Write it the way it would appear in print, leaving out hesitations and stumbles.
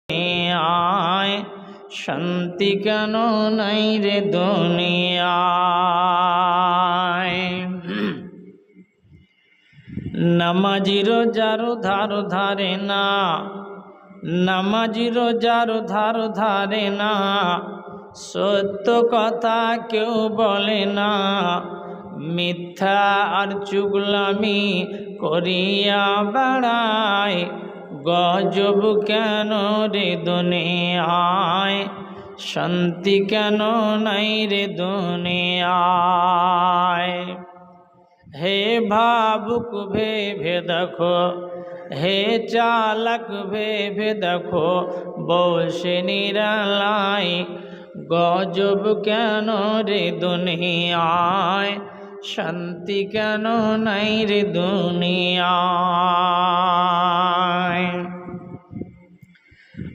দুনিয়ায় শান্তি কেন নাই রে দুনিয়ায়। নামাজি রোজার ধার ধারে না, নামাজি রোজার ধার ধারে না, সত্য কথা কেউ বলে না, মিথ্যা আর চুগলামি করিয়া বেড়ায়। গজব কেন রে দুনিয়ায়, শান্তি কেন নাই রে দুনিয়ায়। হে ভাবুক ভেবে দেখো, হে চালাক ভেবে দেখো, বসে নিরালায়। গজব কেন রে দুনিয়ায়, শান্তি কেন নাই রে দুনিয়ায়।